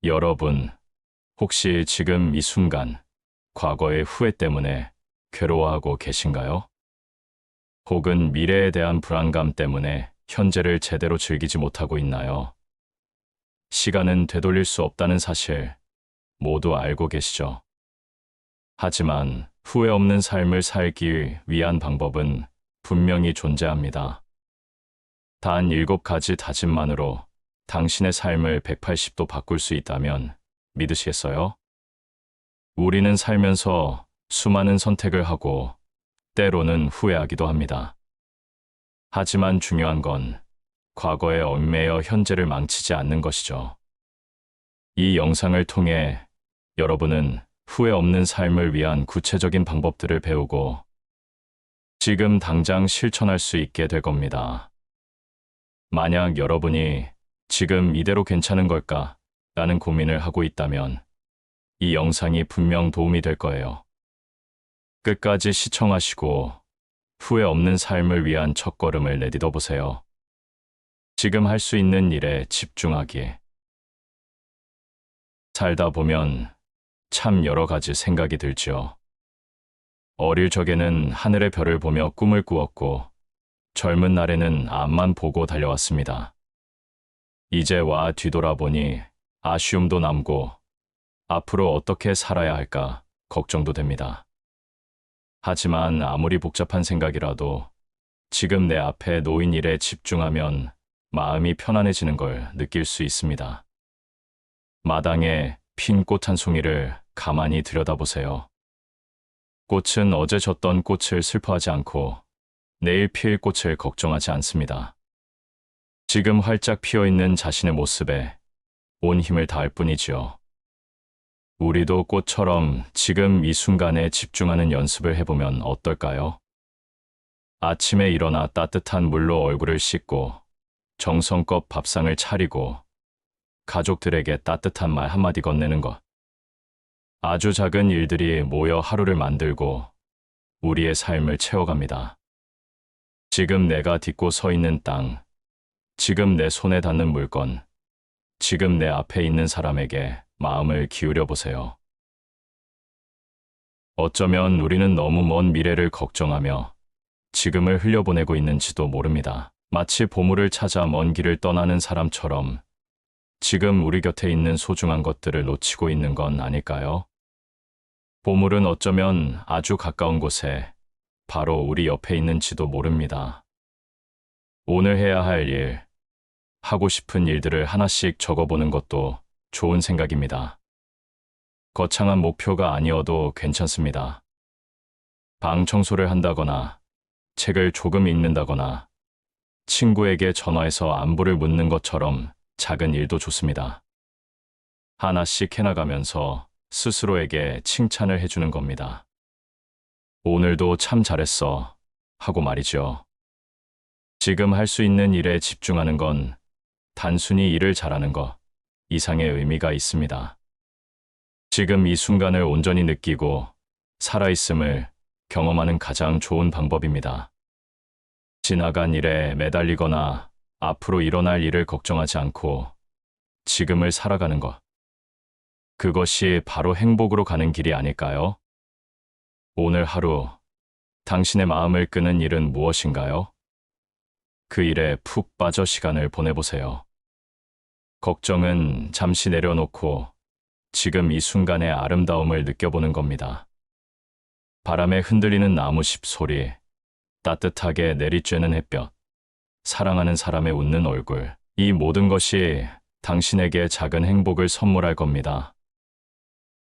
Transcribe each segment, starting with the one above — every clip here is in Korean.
여러분, 혹시 지금 이 순간 과거의 후회 때문에 괴로워하고 계신가요? 혹은 미래에 대한 불안감 때문에 현재를 제대로 즐기지 못하고 있나요? 시간은 되돌릴 수 없다는 사실 모두 알고 계시죠? 하지만 후회 없는 삶을 살기 위한 방법은 분명히 존재합니다. 단 7가지 다짐만으로 당신의 삶을 180도 바꿀 수 있다면 믿으시겠어요? 우리는 살면서 수많은 선택을 하고 때로는 후회하기도 합니다. 하지만 중요한 건 과거에 얽매여 현재를 망치지 않는 것이죠. 이 영상을 통해 여러분은 후회 없는 삶을 위한 구체적인 방법들을 배우고 지금 당장 실천할 수 있게 될 겁니다. 만약 여러분이 지금 이대로 괜찮은 걸까? 라는 고민을 하고 있다면 이 영상이 분명 도움이 될 거예요. 끝까지 시청하시고 후회 없는 삶을 위한 첫걸음을 내딛어 보세요. 지금 할 수 있는 일에 집중하기. 살다 보면 참 여러 가지 생각이 들지요. 어릴 적에는 하늘의 별을 보며 꿈을 꾸었고 젊은 날에는 앞만 보고 달려왔습니다. 이제 와 뒤돌아보니 아쉬움도 남고 앞으로 어떻게 살아야 할까 걱정도 됩니다. 하지만 아무리 복잡한 생각이라도 지금 내 앞에 놓인 일에 집중하면 마음이 편안해지는 걸 느낄 수 있습니다. 마당에 핀 꽃 한 송이를 가만히 들여다보세요. 꽃은 어제 졌던 꽃을 슬퍼하지 않고 내일 필 꽃을 걱정하지 않습니다. 지금 활짝 피어있는 자신의 모습에 온 힘을 다할 뿐이지요. 우리도 꽃처럼 지금 이 순간에 집중하는 연습을 해보면 어떨까요? 아침에 일어나 따뜻한 물로 얼굴을 씻고 정성껏 밥상을 차리고 가족들에게 따뜻한 말 한마디 건네는 것. 아주 작은 일들이 모여 하루를 만들고 우리의 삶을 채워갑니다. 지금 내가 딛고 서 있는 땅, 지금 내 손에 닿는 물건, 지금 내 앞에 있는 사람에게 마음을 기울여 보세요. 어쩌면 우리는 너무 먼 미래를 걱정하며 지금을 흘려보내고 있는지도 모릅니다. 마치 보물을 찾아 먼 길을 떠나는 사람처럼 지금 우리 곁에 있는 소중한 것들을 놓치고 있는 건 아닐까요? 보물은 어쩌면 아주 가까운 곳에 바로 우리 옆에 있는지도 모릅니다. 오늘 해야 할 일, 하고 싶은 일들을 하나씩 적어보는 것도 좋은 생각입니다. 거창한 목표가 아니어도 괜찮습니다. 방 청소를 한다거나, 책을 조금 읽는다거나, 친구에게 전화해서 안부를 묻는 것처럼 작은 일도 좋습니다. 하나씩 해나가면서 스스로에게 칭찬을 해주는 겁니다. 오늘도 참 잘했어 하고 말이죠. 지금 할 수 있는 일에 집중하는 건 단순히 일을 잘하는 것 이상의 의미가 있습니다. 지금 이 순간을 온전히 느끼고 살아있음을 경험하는 가장 좋은 방법입니다. 지나간 일에 매달리거나 앞으로 일어날 일을 걱정하지 않고 지금을 살아가는 것. 그것이 바로 행복으로 가는 길이 아닐까요? 오늘 하루 당신의 마음을 끄는 일은 무엇인가요? 그 일에 푹 빠져 시간을 보내보세요. 걱정은 잠시 내려놓고 지금 이 순간의 아름다움을 느껴보는 겁니다. 바람에 흔들리는 나무잎 소리, 따뜻하게 내리쬐는 햇볕, 사랑하는 사람의 웃는 얼굴, 이 모든 것이 당신에게 작은 행복을 선물할 겁니다.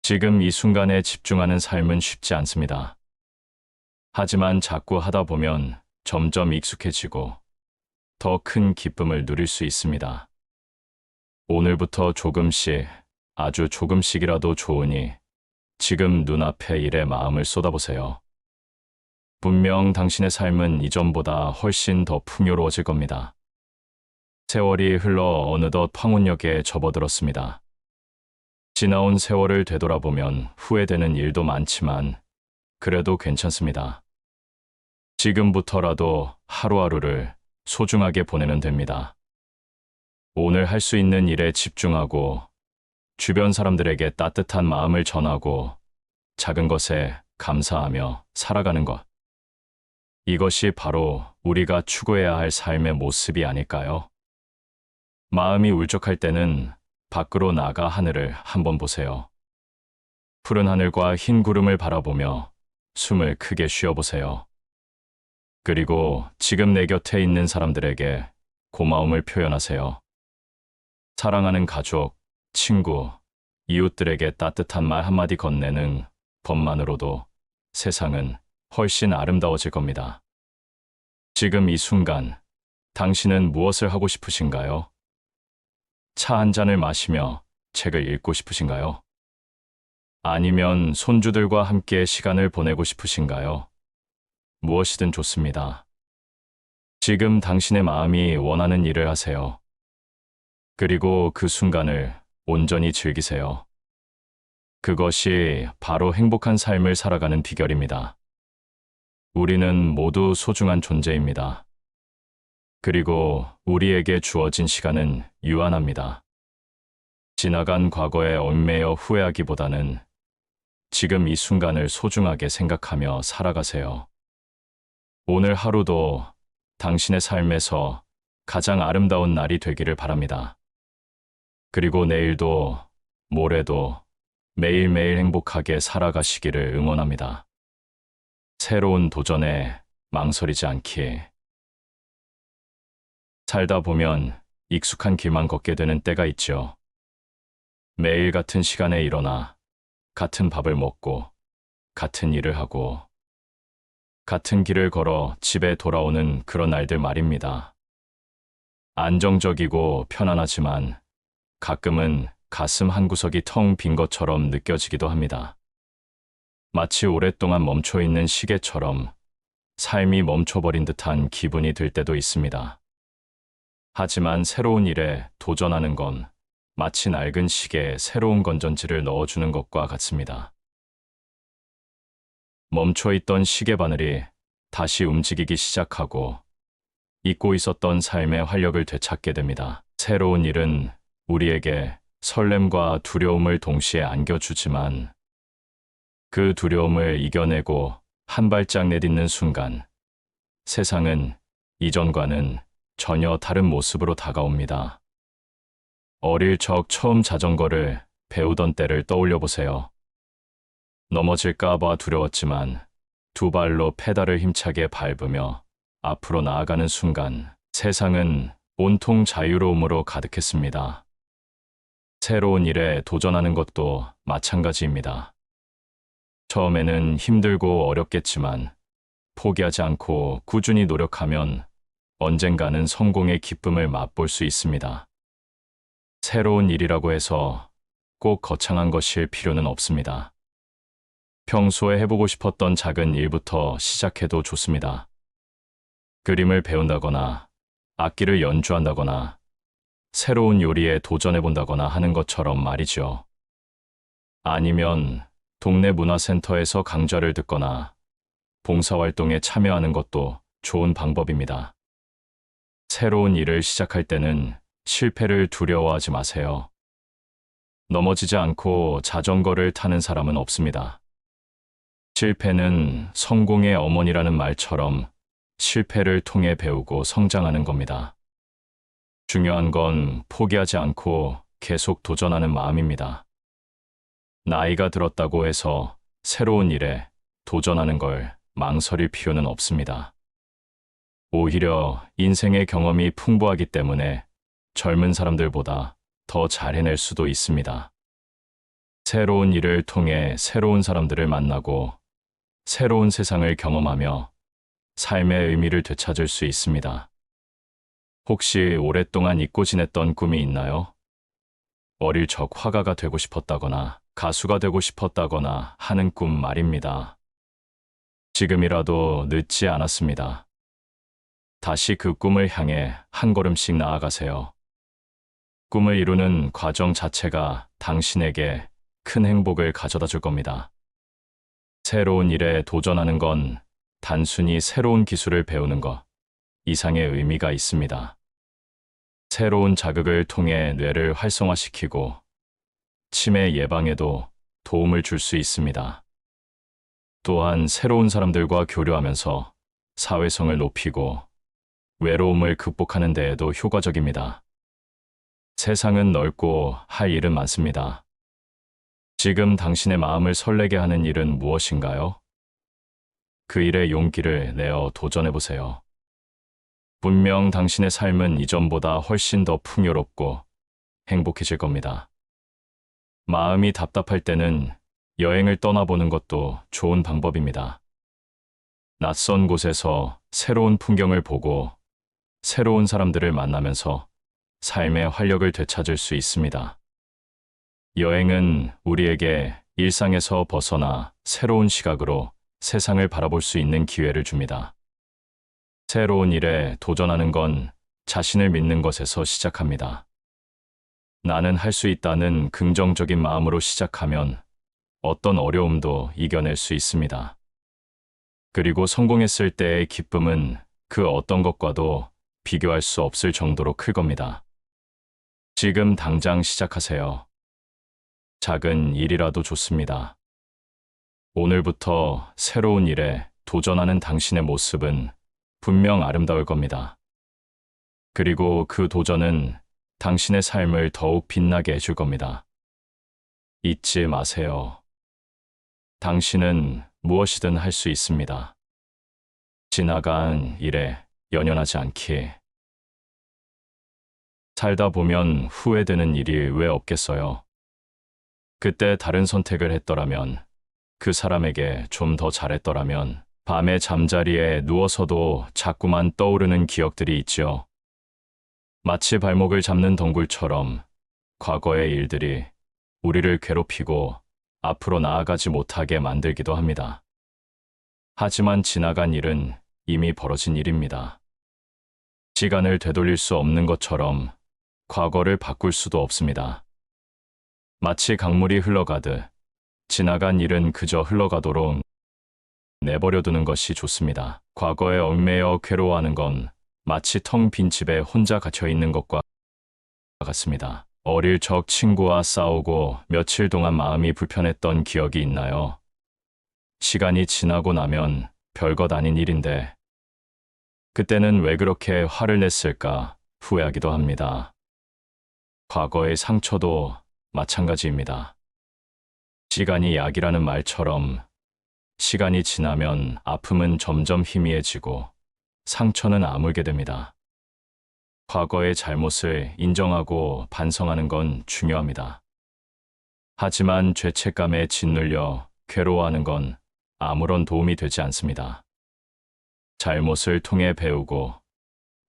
지금 이 순간에 집중하는 삶은 쉽지 않습니다. 하지만 자꾸 하다 보면 점점 익숙해지고 더 큰 기쁨을 누릴 수 있습니다. 오늘부터 조금씩, 아주 조금씩이라도 좋으니 지금 눈앞의 일에 마음을 쏟아보세요. 분명 당신의 삶은 이전보다 훨씬 더 풍요로워질 겁니다. 세월이 흘러 어느덧 황혼역에 접어들었습니다. 지나온 세월을 되돌아보면 후회되는 일도 많지만 그래도 괜찮습니다. 지금부터라도 하루하루를 소중하게 보내면 됩니다. 오늘 할 수 있는 일에 집중하고 주변 사람들에게 따뜻한 마음을 전하고 작은 것에 감사하며 살아가는 것. 이것이 바로 우리가 추구해야 할 삶의 모습이 아닐까요? 마음이 울적할 때는 밖으로 나가 하늘을 한번 보세요. 푸른 하늘과 흰 구름을 바라보며 숨을 크게 쉬어보세요. 그리고 지금 내 곁에 있는 사람들에게 고마움을 표현하세요. 사랑하는 가족, 친구, 이웃들에게 따뜻한 말 한마디 건네는 법만으로도 세상은 훨씬 아름다워질 겁니다. 지금 이 순간, 당신은 무엇을 하고 싶으신가요? 차 한 잔을 마시며 책을 읽고 싶으신가요? 아니면 손주들과 함께 시간을 보내고 싶으신가요? 무엇이든 좋습니다. 지금 당신의 마음이 원하는 일을 하세요. 그리고 그 순간을 온전히 즐기세요. 그것이 바로 행복한 삶을 살아가는 비결입니다. 우리는 모두 소중한 존재입니다. 그리고 우리에게 주어진 시간은 유한합니다. 지나간 과거에 얽매여 후회하기보다는 지금 이 순간을 소중하게 생각하며 살아가세요. 오늘 하루도 당신의 삶에서 가장 아름다운 날이 되기를 바랍니다. 그리고 내일도, 모레도 매일매일 행복하게 살아가시기를 응원합니다. 새로운 도전에 망설이지 않기. 살다 보면 익숙한 길만 걷게 되는 때가 있죠. 매일 같은 시간에 일어나 같은 밥을 먹고 같은 일을 하고 같은 길을 걸어 집에 돌아오는 그런 날들 말입니다. 안정적이고 편안하지만 가끔은 가슴 한구석이 텅 빈 것처럼 느껴지기도 합니다. 마치 오랫동안 멈춰있는 시계처럼 삶이 멈춰버린 듯한 기분이 들 때도 있습니다. 하지만 새로운 일에 도전하는 건 마치 낡은 시계에 새로운 건전지를 넣어주는 것과 같습니다. 멈춰있던 시계 바늘이 다시 움직이기 시작하고 잊고 있었던 삶의 활력을 되찾게 됩니다. 새로운 일은 우리에게 설렘과 두려움을 동시에 안겨주지만 그 두려움을 이겨내고 한 발짝 내딛는 순간 세상은 이전과는 전혀 다른 모습으로 다가옵니다. 어릴 적 처음 자전거를 배우던 때를 떠올려 보세요. 넘어질까 봐 두려웠지만 두 발로 페달을 힘차게 밟으며 앞으로 나아가는 순간 세상은 온통 자유로움으로 가득했습니다. 새로운 일에 도전하는 것도 마찬가지입니다. 처음에는 힘들고 어렵겠지만 포기하지 않고 꾸준히 노력하면 언젠가는 성공의 기쁨을 맛볼 수 있습니다. 새로운 일이라고 해서 꼭 거창한 것일 필요는 없습니다. 평소에 해보고 싶었던 작은 일부터 시작해도 좋습니다. 그림을 배운다거나 악기를 연주한다거나 새로운 요리에 도전해본다거나 하는 것처럼 말이죠. 아니면 동네 문화센터에서 강좌를 듣거나 봉사활동에 참여하는 것도 좋은 방법입니다. 새로운 일을 시작할 때는 실패를 두려워하지 마세요. 넘어지지 않고 자전거를 타는 사람은 없습니다. 실패는 성공의 어머니라는 말처럼 실패를 통해 배우고 성장하는 겁니다. 중요한 건 포기하지 않고 계속 도전하는 마음입니다. 나이가 들었다고 해서 새로운 일에 도전하는 걸 망설일 필요는 없습니다. 오히려 인생의 경험이 풍부하기 때문에 젊은 사람들보다 더 잘 해낼 수도 있습니다. 새로운 일을 통해 새로운 사람들을 만나고 새로운 세상을 경험하며 삶의 의미를 되찾을 수 있습니다. 혹시 오랫동안 잊고 지냈던 꿈이 있나요? 어릴 적 화가가 되고 싶었다거나 가수가 되고 싶었다거나 하는 꿈 말입니다. 지금이라도 늦지 않았습니다. 다시 그 꿈을 향해 한 걸음씩 나아가세요. 꿈을 이루는 과정 자체가 당신에게 큰 행복을 가져다 줄 겁니다. 새로운 일에 도전하는 건 단순히 새로운 기술을 배우는 것 이상의 의미가 있습니다. 새로운 자극을 통해 뇌를 활성화시키고 치매 예방에도 도움을 줄 수 있습니다. 또한 새로운 사람들과 교류하면서 사회성을 높이고 외로움을 극복하는 데에도 효과적입니다. 세상은 넓고 할 일은 많습니다. 지금 당신의 마음을 설레게 하는 일은 무엇인가요? 그 일에 용기를 내어 도전해보세요. 분명 당신의 삶은 이전보다 훨씬 더 풍요롭고 행복해질 겁니다. 마음이 답답할 때는 여행을 떠나보는 것도 좋은 방법입니다. 낯선 곳에서 새로운 풍경을 보고 새로운 사람들을 만나면서 삶의 활력을 되찾을 수 있습니다. 여행은 우리에게 일상에서 벗어나 새로운 시각으로 세상을 바라볼 수 있는 기회를 줍니다. 새로운 일에 도전하는 건 자신을 믿는 것에서 시작합니다. 나는 할 수 있다는 긍정적인 마음으로 시작하면 어떤 어려움도 이겨낼 수 있습니다. 그리고 성공했을 때의 기쁨은 그 어떤 것과도 비교할 수 없을 정도로 클 겁니다. 지금 당장 시작하세요. 작은 일이라도 좋습니다. 오늘부터 새로운 일에 도전하는 당신의 모습은 분명 아름다울 겁니다. 그리고 그 도전은 당신의 삶을 더욱 빛나게 해줄 겁니다. 잊지 마세요. 당신은 무엇이든 할 수 있습니다. 지나간 일에 연연하지 않기. 살다 보면 후회되는 일이 왜 없겠어요? 그때 다른 선택을 했더라면, 그 사람에게 좀 더 잘했더라면, 밤에 잠자리에 누워서도 자꾸만 떠오르는 기억들이 있죠. 마치 발목을 잡는 덩굴처럼 과거의 일들이 우리를 괴롭히고 앞으로 나아가지 못하게 만들기도 합니다. 하지만 지나간 일은 이미 벌어진 일입니다. 시간을 되돌릴 수 없는 것처럼 과거를 바꿀 수도 없습니다. 마치 강물이 흘러가듯 지나간 일은 그저 흘러가도록 내버려두는 것이 좋습니다. 과거에 얽매여 괴로워하는 건 마치 텅 빈 집에 혼자 갇혀 있는 것과 같습니다. 어릴 적 친구와 싸우고 며칠 동안 마음이 불편했던 기억이 있나요? 시간이 지나고 나면 별것 아닌 일인데 그때는 왜 그렇게 화를 냈을까 후회하기도 합니다. 과거의 상처도 마찬가지입니다. 시간이 약이라는 말처럼 시간이 지나면 아픔은 점점 희미해지고 상처는 아물게 됩니다. 과거의 잘못을 인정하고 반성하는 건 중요합니다. 하지만 죄책감에 짓눌려 괴로워하는 건 아무런 도움이 되지 않습니다. 잘못을 통해 배우고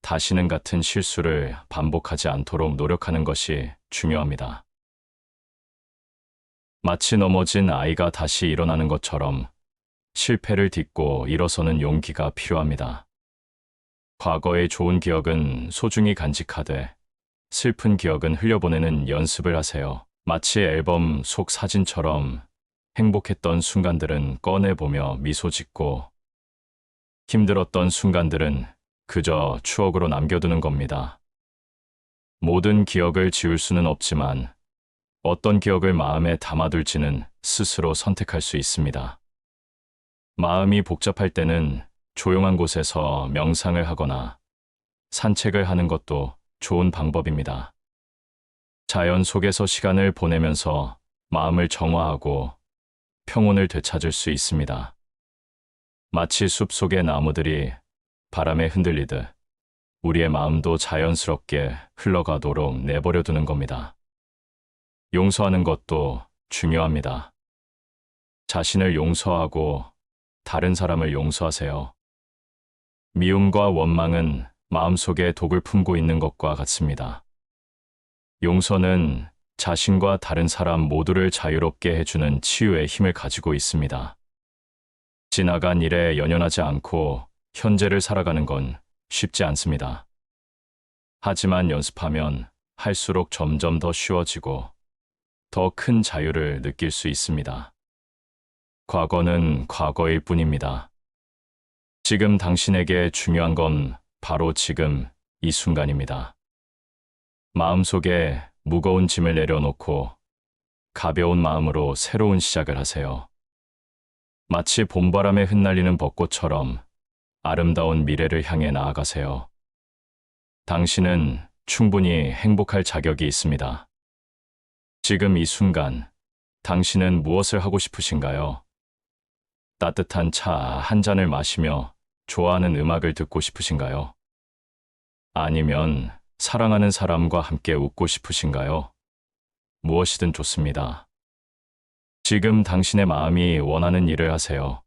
다시는 같은 실수를 반복하지 않도록 노력하는 것이 중요합니다. 마치 넘어진 아이가 다시 일어나는 것처럼 실패를 딛고 일어서는 용기가 필요합니다. 과거의 좋은 기억은 소중히 간직하되 슬픈 기억은 흘려보내는 연습을 하세요. 마치 앨범 속 사진처럼 행복했던 순간들은 꺼내보며 미소 짓고 힘들었던 순간들은 그저 추억으로 남겨두는 겁니다. 모든 기억을 지울 수는 없지만 어떤 기억을 마음에 담아둘지는 스스로 선택할 수 있습니다. 마음이 복잡할 때는 조용한 곳에서 명상을 하거나 산책을 하는 것도 좋은 방법입니다. 자연 속에서 시간을 보내면서 마음을 정화하고 평온을 되찾을 수 있습니다. 마치 숲속의 나무들이 바람에 흔들리듯 우리의 마음도 자연스럽게 흘러가도록 내버려두는 겁니다. 용서하는 것도 중요합니다. 자신을 용서하고 다른 사람을 용서하세요. 미움과 원망은 마음속에 독을 품고 있는 것과 같습니다. 용서는 자신과 다른 사람 모두를 자유롭게 해주는 치유의 힘을 가지고 있습니다. 지나간 일에 연연하지 않고 현재를 살아가는 건 쉽지 않습니다. 하지만 연습하면 할수록 점점 더 쉬워지고 더 큰 자유를 느낄 수 있습니다. 과거는 과거일 뿐입니다. 지금 당신에게 중요한 건 바로 지금 이 순간입니다. 마음속에 무거운 짐을 내려놓고 가벼운 마음으로 새로운 시작을 하세요. 마치 봄바람에 흩날리는 벚꽃처럼 아름다운 미래를 향해 나아가세요. 당신은 충분히 행복할 자격이 있습니다. 지금 이 순간, 당신은 무엇을 하고 싶으신가요? 따뜻한 차 한 잔을 마시며 좋아하는 음악을 듣고 싶으신가요? 아니면 사랑하는 사람과 함께 웃고 싶으신가요? 무엇이든 좋습니다. 지금 당신의 마음이 원하는 일을 하세요.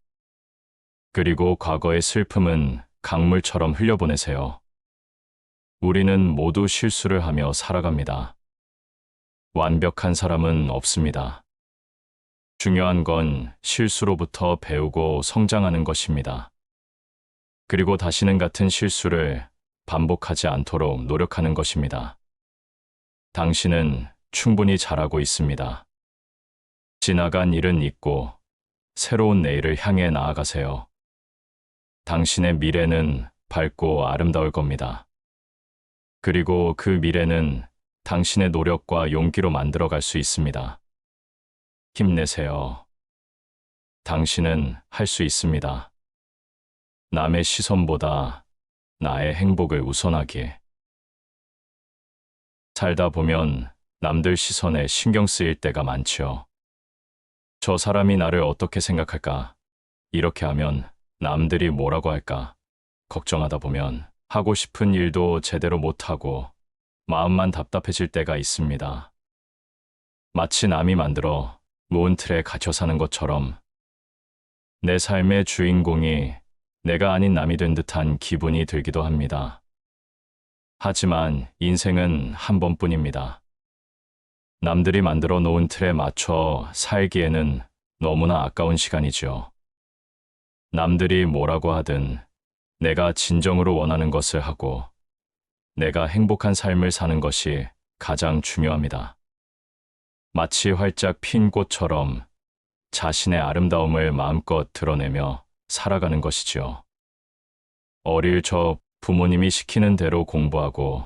그리고 과거의 슬픔은 강물처럼 흘려보내세요. 우리는 모두 실수를 하며 살아갑니다. 완벽한 사람은 없습니다. 중요한 건 실수로부터 배우고 성장하는 것입니다. 그리고 다시는 같은 실수를 반복하지 않도록 노력하는 것입니다. 당신은 충분히 잘하고 있습니다. 지나간 일은 잊고 새로운 내일을 향해 나아가세요. 당신의 미래는 밝고 아름다울 겁니다. 그리고 그 미래는 당신의 노력과 용기로 만들어갈 수 있습니다. 힘내세요. 당신은 할 수 있습니다. 남의 시선보다 나의 행복을 우선하기에. 살다 보면 남들 시선에 신경 쓰일 때가 많지요. 저 사람이 나를 어떻게 생각할까? 이렇게 하면 남들이 뭐라고 할까? 걱정하다 보면 하고 싶은 일도 제대로 못하고 마음만 답답해질 때가 있습니다. 마치 남이 만들어 놓은 틀에 갇혀 사는 것처럼 내 삶의 주인공이 내가 아닌 남이 된 듯한 기분이 들기도 합니다. 하지만 인생은 한 번뿐입니다. 남들이 만들어 놓은 틀에 맞춰 살기에는 너무나 아까운 시간이죠. 남들이 뭐라고 하든 내가 진정으로 원하는 것을 하고 내가 행복한 삶을 사는 것이 가장 중요합니다. 마치 활짝 핀 꽃처럼 자신의 아름다움을 마음껏 드러내며 살아가는 것이지요. 어릴 적 부모님이 시키는 대로 공부하고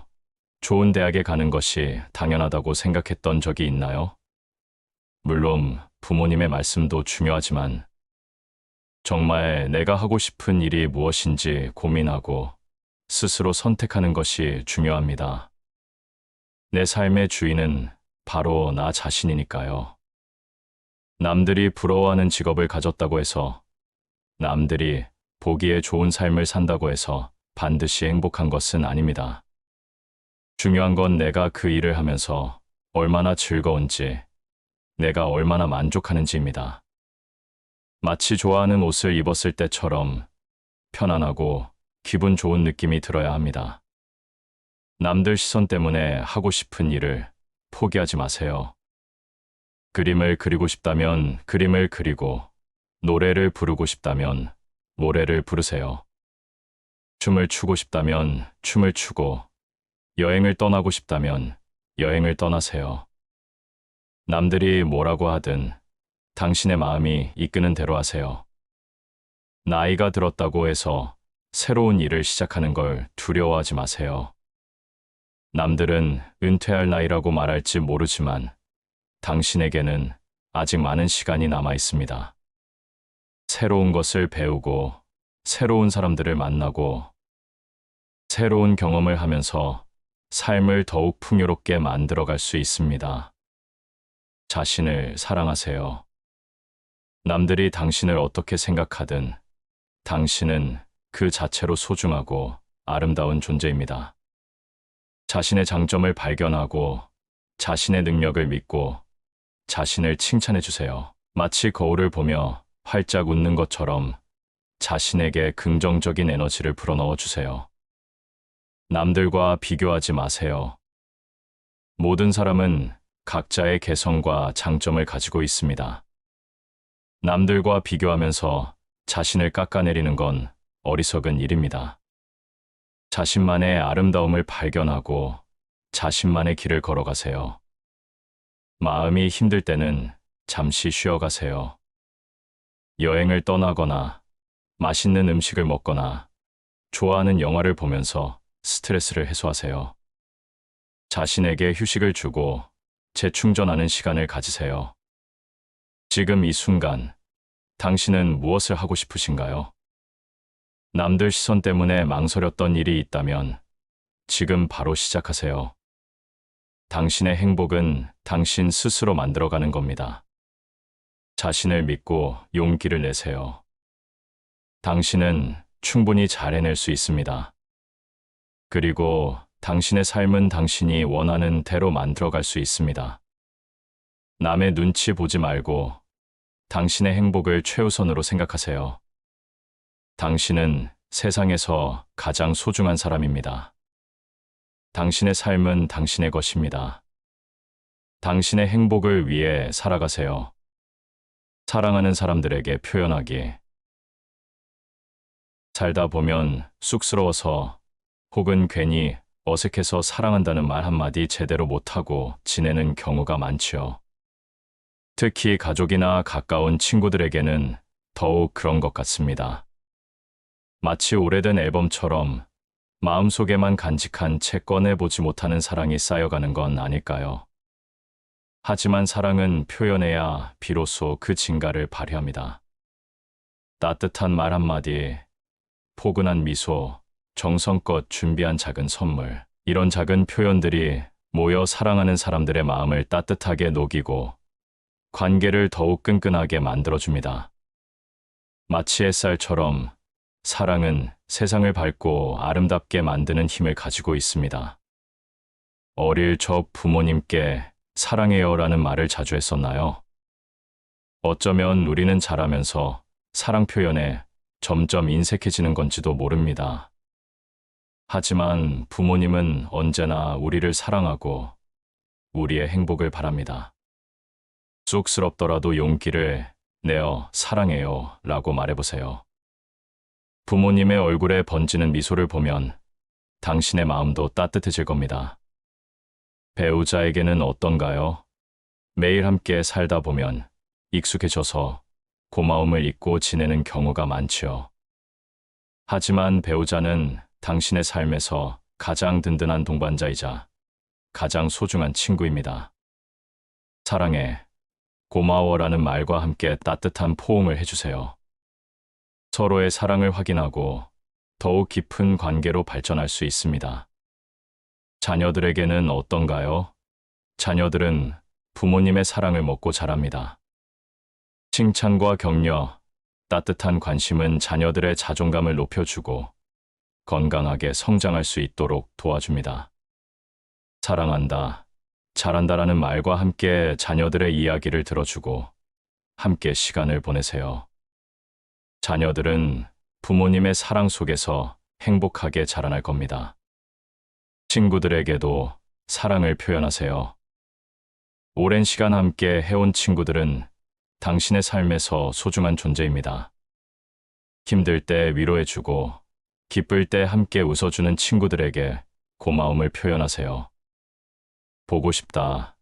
좋은 대학에 가는 것이 당연하다고 생각했던 적이 있나요? 물론 부모님의 말씀도 중요하지만 정말 내가 하고 싶은 일이 무엇인지 고민하고 스스로 선택하는 것이 중요합니다. 내 삶의 주인은 바로 나 자신이니까요. 남들이 부러워하는 직업을 가졌다고 해서, 남들이 보기에 좋은 삶을 산다고 해서 반드시 행복한 것은 아닙니다. 중요한 건 내가 그 일을 하면서 얼마나 즐거운지, 내가 얼마나 만족하는지입니다. 마치 좋아하는 옷을 입었을 때처럼 편안하고 기분 좋은 느낌이 들어야 합니다. 남들 시선 때문에 하고 싶은 일을 포기하지 마세요. 그림을 그리고 싶다면 그림을 그리고, 노래를 부르고 싶다면 노래를 부르세요. 춤을 추고 싶다면 춤을 추고, 여행을 떠나고 싶다면 여행을 떠나세요. 남들이 뭐라고 하든 당신의 마음이 이끄는 대로 하세요. 나이가 들었다고 해서 새로운 일을 시작하는 걸 두려워하지 마세요. 남들은 은퇴할 나이라고 말할지 모르지만 당신에게는 아직 많은 시간이 남아 있습니다. 새로운 것을 배우고, 새로운 사람들을 만나고, 새로운 경험을 하면서 삶을 더욱 풍요롭게 만들어갈 수 있습니다. 자신을 사랑하세요. 남들이 당신을 어떻게 생각하든 당신은 그 자체로 소중하고 아름다운 존재입니다. 자신의 장점을 발견하고 자신의 능력을 믿고 자신을 칭찬해 주세요. 마치 거울을 보며 활짝 웃는 것처럼 자신에게 긍정적인 에너지를 불어넣어 주세요. 남들과 비교하지 마세요. 모든 사람은 각자의 개성과 장점을 가지고 있습니다. 남들과 비교하면서 자신을 깎아내리는 건 어리석은 일입니다. 자신만의 아름다움을 발견하고 자신만의 길을 걸어가세요. 마음이 힘들 때는 잠시 쉬어가세요. 여행을 떠나거나 맛있는 음식을 먹거나 좋아하는 영화를 보면서 스트레스를 해소하세요. 자신에게 휴식을 주고 재충전하는 시간을 가지세요. 지금 이 순간, 당신은 무엇을 하고 싶으신가요? 남들 시선 때문에 망설였던 일이 있다면 지금 바로 시작하세요. 당신의 행복은 당신 스스로 만들어가는 겁니다. 자신을 믿고 용기를 내세요. 당신은 충분히 잘 해낼 수 있습니다. 그리고 당신의 삶은 당신이 원하는 대로 만들어갈 수 있습니다. 남의 눈치 보지 말고 당신의 행복을 최우선으로 생각하세요. 당신은 세상에서 가장 소중한 사람입니다. 당신의 삶은 당신의 것입니다. 당신의 행복을 위해 살아가세요. 사랑하는 사람들에게 표현하기. 살다 보면 쑥스러워서 혹은 괜히 어색해서 사랑한다는 말 한마디 제대로 못하고 지내는 경우가 많지요. 특히 가족이나 가까운 친구들에게는 더욱 그런 것 같습니다. 마치 오래된 앨범처럼 마음속에만 간직한 채 꺼내보지 못하는 사랑이 쌓여가는 건 아닐까요? 하지만 사랑은 표현해야 비로소 그 진가를 발휘합니다. 따뜻한 말 한마디, 포근한 미소, 정성껏 준비한 작은 선물, 이런 작은 표현들이 모여 사랑하는 사람들의 마음을 따뜻하게 녹이고 관계를 더욱 끈끈하게 만들어줍니다. 마치 햇살처럼 사랑은 세상을 밝고 아름답게 만드는 힘을 가지고 있습니다. 어릴 적 부모님께 사랑해요라는 말을 자주 했었나요? 어쩌면 우리는 자라면서 사랑 표현에 점점 인색해지는 건지도 모릅니다. 하지만 부모님은 언제나 우리를 사랑하고 우리의 행복을 바랍니다. 쑥스럽더라도 용기를 내어 사랑해요 라고 말해보세요. 부모님의 얼굴에 번지는 미소를 보면 당신의 마음도 따뜻해질 겁니다. 배우자에게는 어떤가요? 매일 함께 살다 보면 익숙해져서 고마움을 잊고 지내는 경우가 많지요. 하지만 배우자는 당신의 삶에서 가장 든든한 동반자이자 가장 소중한 친구입니다. 사랑해, 고마워라는 말과 함께 따뜻한 포옹을 해주세요. 서로의 사랑을 확인하고 더욱 깊은 관계로 발전할 수 있습니다. 자녀들에게는 어떤가요? 자녀들은 부모님의 사랑을 먹고 자랍니다. 칭찬과 격려, 따뜻한 관심은 자녀들의 자존감을 높여주고 건강하게 성장할 수 있도록 도와줍니다. 사랑한다, 잘한다라는 말과 함께 자녀들의 이야기를 들어주고 함께 시간을 보내세요. 자녀들은 부모님의 사랑 속에서 행복하게 자라날 겁니다. 친구들에게도 사랑을 표현하세요. 오랜 시간 함께 해온 친구들은 당신의 삶에서 소중한 존재입니다. 힘들 때 위로해주고 기쁠 때 함께 웃어주는 친구들에게 고마움을 표현하세요. 보고 싶다,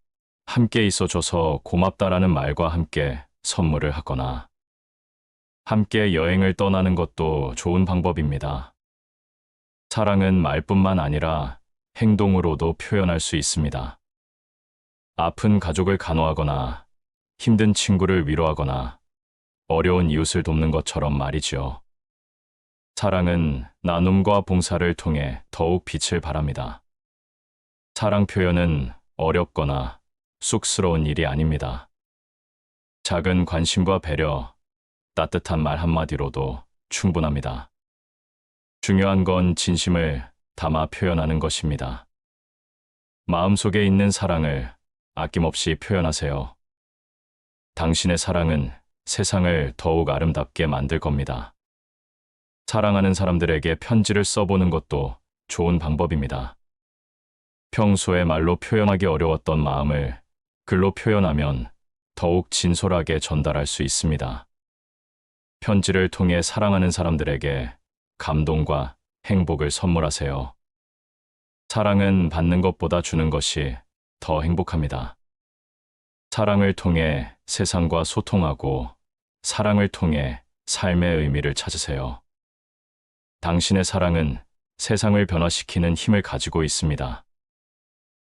함께 있어줘서 고맙다라는 말과 함께 선물을 하거나 함께 여행을 떠나는 것도 좋은 방법입니다. 사랑은 말뿐만 아니라 행동으로도 표현할 수 있습니다. 아픈 가족을 간호하거나 힘든 친구를 위로하거나 어려운 이웃을 돕는 것처럼 말이죠. 사랑은 나눔과 봉사를 통해 더욱 빛을 발합니다. 사랑 표현은 어렵거나 쑥스러운 일이 아닙니다. 작은 관심과 배려, 따뜻한 말 한마디로도 충분합니다. 중요한 건 진심을 담아 표현하는 것입니다. 마음속에 있는 사랑을 아낌없이 표현하세요. 당신의 사랑은 세상을 더욱 아름답게 만들 겁니다. 사랑하는 사람들에게 편지를 써보는 것도 좋은 방법입니다. 평소에 말로 표현하기 어려웠던 마음을 글로 표현하면 더욱 진솔하게 전달할 수 있습니다. 편지를 통해 사랑하는 사람들에게 감동과 행복을 선물하세요. 사랑은 받는 것보다 주는 것이 더 행복합니다. 사랑을 통해 세상과 소통하고 사랑을 통해 삶의 의미를 찾으세요. 당신의 사랑은 세상을 변화시키는 힘을 가지고 있습니다.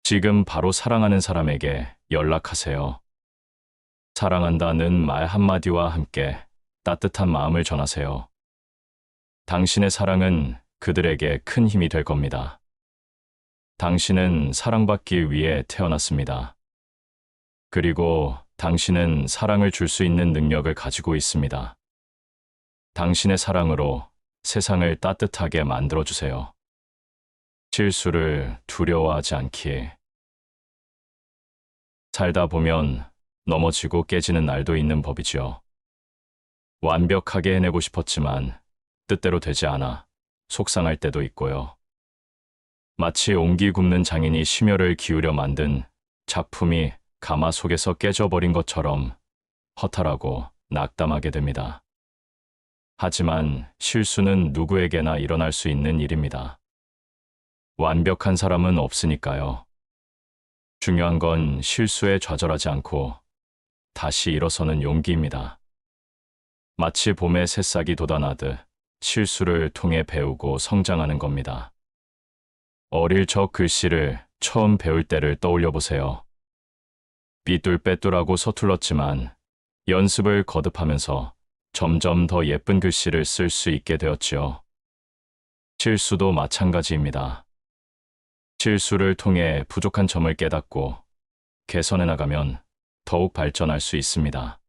지금 바로 사랑하는 사람에게 연락하세요. 사랑한다는 말 한마디와 함께 따뜻한 마음을 전하세요. 당신의 사랑은 그들에게 큰 힘이 될 겁니다. 당신은 사랑받기 위해 태어났습니다. 그리고 당신은 사랑을 줄 수 있는 능력을 가지고 있습니다. 당신의 사랑으로 세상을 따뜻하게 만들어주세요. 실수를 두려워하지 않기에. 살다 보면 넘어지고 깨지는 날도 있는 법이지요. 완벽하게 해내고 싶었지만 뜻대로 되지 않아 속상할 때도 있고요. 마치 옹기 굽는 장인이 심혈을 기울여 만든 작품이 가마속에서 깨져버린 것처럼 허탈하고 낙담하게 됩니다. 하지만 실수는 누구에게나 일어날 수 있는 일입니다. 완벽한 사람은 없으니까요. 중요한 건 실수에 좌절하지 않고 다시 일어서는 용기입니다. 마치 봄의 새싹이 돋아나듯 실수를 통해 배우고 성장하는 겁니다. 어릴 적 글씨를 처음 배울 때를 떠올려 보세요. 삐뚤빼뚤하고 서툴렀지만 연습을 거듭하면서 점점 더 예쁜 글씨를 쓸 수 있게 되었지요. 실수도 마찬가지입니다. 실수를 통해 부족한 점을 깨닫고 개선해 나가면 더욱 발전할 수 있습니다.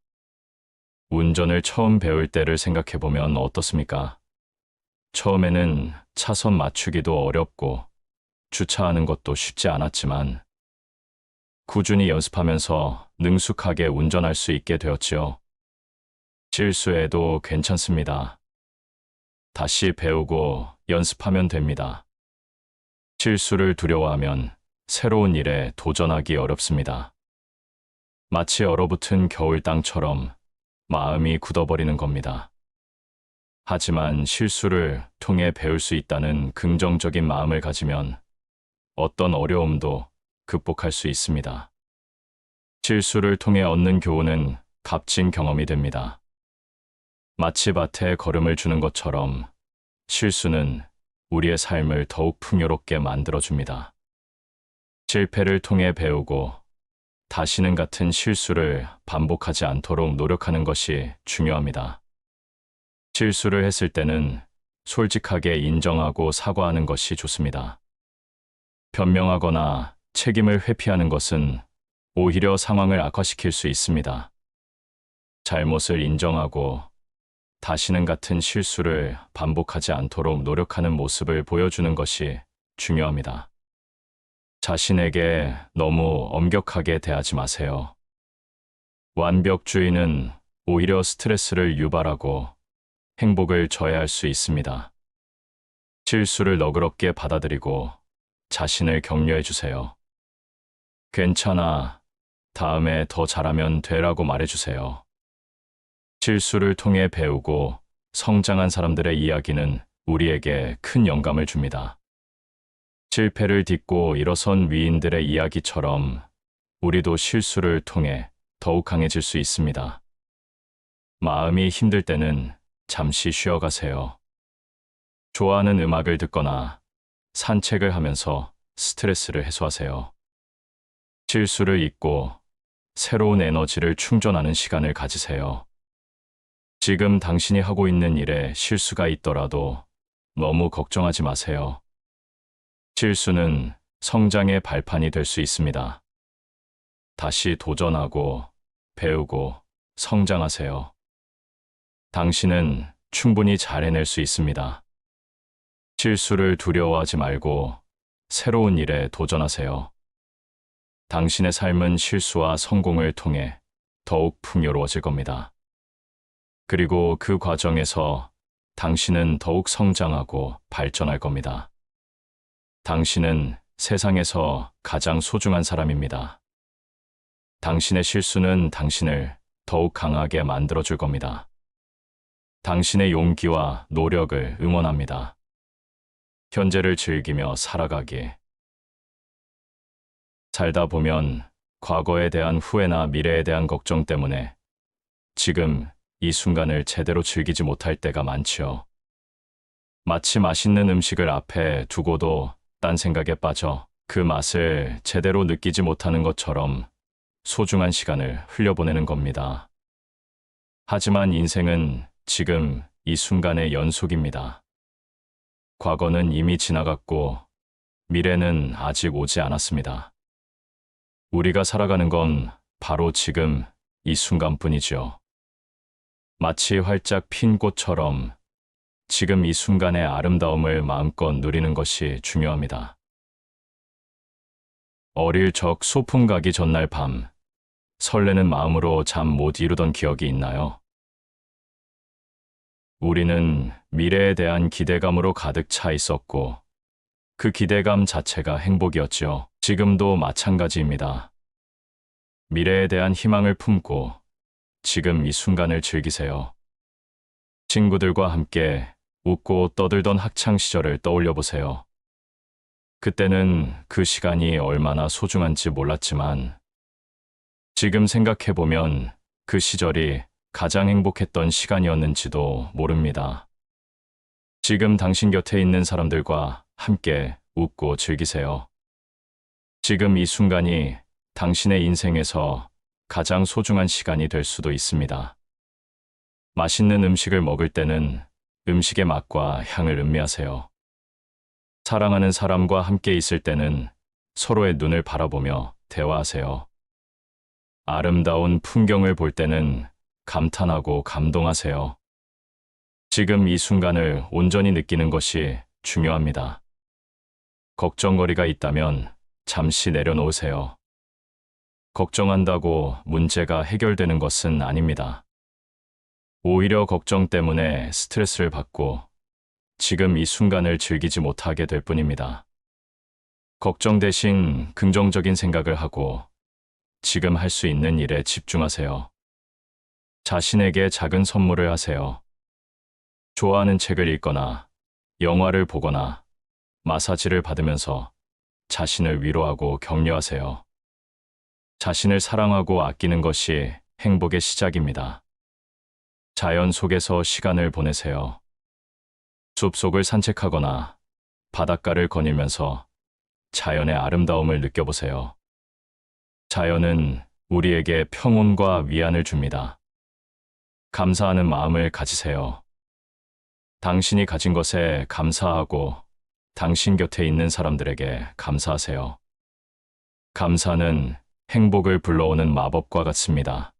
운전을 처음 배울 때를 생각해 보면 어떻습니까? 처음에는 차선 맞추기도 어렵고 주차하는 것도 쉽지 않았지만 꾸준히 연습하면서 능숙하게 운전할 수 있게 되었지요. 실수해도 괜찮습니다. 다시 배우고 연습하면 됩니다. 실수를 두려워하면 새로운 일에 도전하기 어렵습니다. 마치 얼어붙은 겨울 땅처럼 마음이 굳어버리는 겁니다. 하지만 실수를 통해 배울 수 있다는 긍정적인 마음을 가지면 어떤 어려움도 극복할 수 있습니다. 실수를 통해 얻는 교훈은 값진 경험이 됩니다. 마치 밭에 거름을 주는 것처럼 실수는 우리의 삶을 더욱 풍요롭게 만들어줍니다. 실패를 통해 배우고 다시는 같은 실수를 반복하지 않도록 노력하는 것이 중요합니다. 실수를 했을 때는 솔직하게 인정하고 사과하는 것이 좋습니다. 변명하거나 책임을 회피하는 것은 오히려 상황을 악화시킬 수 있습니다. 잘못을 인정하고 다시는 같은 실수를 반복하지 않도록 노력하는 모습을 보여주는 것이 중요합니다. 자신에게 너무 엄격하게 대하지 마세요. 완벽주의는 오히려 스트레스를 유발하고 행복을 저해할 수 있습니다. 실수를 너그럽게 받아들이고 자신을 격려해 주세요. 괜찮아. 다음에 더 잘하면 되라고 말해주세요. 실수를 통해 배우고 성장한 사람들의 이야기는 우리에게 큰 영감을 줍니다. 실패를 딛고 일어선 위인들의 이야기처럼 우리도 실수를 통해 더욱 강해질 수 있습니다. 마음이 힘들 때는 잠시 쉬어가세요. 좋아하는 음악을 듣거나 산책을 하면서 스트레스를 해소하세요. 실수를 잊고 새로운 에너지를 충전하는 시간을 가지세요. 지금 당신이 하고 있는 일에 실수가 있더라도 너무 걱정하지 마세요. 실수는 성장의 발판이 될 수 있습니다. 다시 도전하고 배우고 성장하세요. 당신은 충분히 잘 해낼 수 있습니다. 실수를 두려워하지 말고 새로운 일에 도전하세요. 당신의 삶은 실수와 성공을 통해 더욱 풍요로워질 겁니다. 그리고 그 과정에서 당신은 더욱 성장하고 발전할 겁니다. 당신은 세상에서 가장 소중한 사람입니다. 당신의 실수는 당신을 더욱 강하게 만들어줄 겁니다. 당신의 용기와 노력을 응원합니다. 현재를 즐기며 살아가기. 살다 보면 과거에 대한 후회나 미래에 대한 걱정 때문에 지금 이 순간을 제대로 즐기지 못할 때가 많지요. 마치 맛있는 음식을 앞에 두고도 딴 생각에 빠져 그 맛을 제대로 느끼지 못하는 것처럼 소중한 시간을 흘려보내는 겁니다. 하지만 인생은 지금 이 순간의 연속입니다. 과거는 이미 지나갔고 미래는 아직 오지 않았습니다. 우리가 살아가는 건 바로 지금 이 순간뿐이죠. 마치 활짝 핀 꽃처럼 지금 이 순간의 아름다움을 마음껏 누리는 것이 중요합니다. 어릴 적 소풍 가기 전날 밤, 설레는 마음으로 잠 못 이루던 기억이 있나요? 우리는 미래에 대한 기대감으로 가득 차 있었고, 그 기대감 자체가 행복이었죠. 지금도 마찬가지입니다. 미래에 대한 희망을 품고 지금 이 순간을 즐기세요. 친구들과 함께 웃고 떠들던 학창 시절을 떠올려 보세요. 그때는 그 시간이 얼마나 소중한지 몰랐지만 지금 생각해보면 그 시절이 가장 행복했던 시간이었는지도 모릅니다. 지금 당신 곁에 있는 사람들과 함께 웃고 즐기세요. 지금 이 순간이 당신의 인생에서 가장 소중한 시간이 될 수도 있습니다. 맛있는 음식을 먹을 때는 음식의 맛과 향을 음미하세요. 사랑하는 사람과 함께 있을 때는 서로의 눈을 바라보며 대화하세요. 아름다운 풍경을 볼 때는 감탄하고 감동하세요. 지금 이 순간을 온전히 느끼는 것이 중요합니다. 걱정거리가 있다면 잠시 내려놓으세요. 걱정한다고 문제가 해결되는 것은 아닙니다. 오히려 걱정 때문에 스트레스를 받고 지금 이 순간을 즐기지 못하게 될 뿐입니다. 걱정 대신 긍정적인 생각을 하고 지금 할 수 있는 일에 집중하세요. 자신에게 작은 선물을 하세요. 좋아하는 책을 읽거나 영화를 보거나 마사지를 받으면서 자신을 위로하고 격려하세요. 자신을 사랑하고 아끼는 것이 행복의 시작입니다. 자연 속에서 시간을 보내세요. 숲속을 산책하거나 바닷가를 거닐면서 자연의 아름다움을 느껴보세요. 자연은 우리에게 평온과 위안을 줍니다. 감사하는 마음을 가지세요. 당신이 가진 것에 감사하고 당신 곁에 있는 사람들에게 감사하세요. 감사는 행복을 불러오는 마법과 같습니다.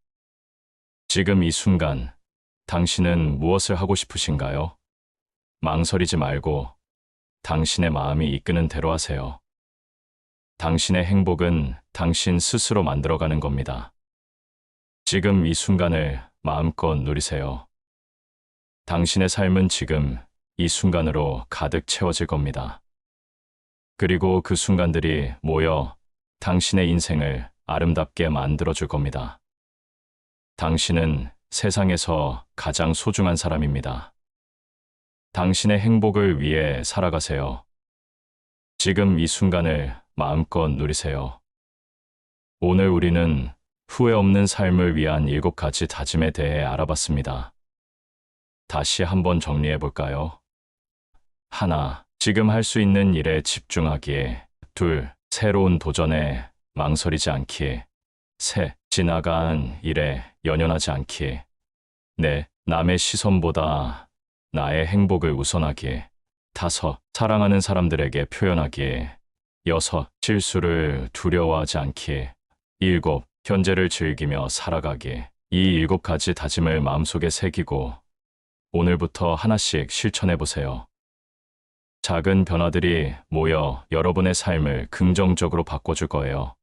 지금 이 순간, 당신은 무엇을 하고 싶으신가요? 망설이지 말고 당신의 마음이 이끄는 대로 하세요. 당신의 행복은 당신 스스로 만들어가는 겁니다. 지금 이 순간을 마음껏 누리세요. 당신의 삶은 지금 이 순간으로 가득 채워질 겁니다. 그리고 그 순간들이 모여 당신의 인생을 아름답게 만들어줄 겁니다. 당신은 세상에서 가장 소중한 사람입니다. 당신의 행복을 위해 살아가세요. 지금 이 순간을 마음껏 누리세요. 오늘 우리는 후회 없는 삶을 위한 7가지 다짐에 대해 알아봤습니다. 다시 한번 정리해 볼까요? 1. 지금 할 수 있는 일에 집중하기에. 2. 새로운 도전에 망설이지 않기. 3. 지나간 일에 연연하지 않기. 4. 남의 시선보다 나의 행복을 우선하기. 5. 사랑하는 사람들에게 표현하기. 6. 실수를 두려워하지 않기. 7. 현재를 즐기며 살아가기. 이 7가지 다짐을 마음속에 새기고 오늘부터 하나씩 실천해 보세요. 작은 변화들이 모여 여러분의 삶을 긍정적으로 바꿔줄 거예요.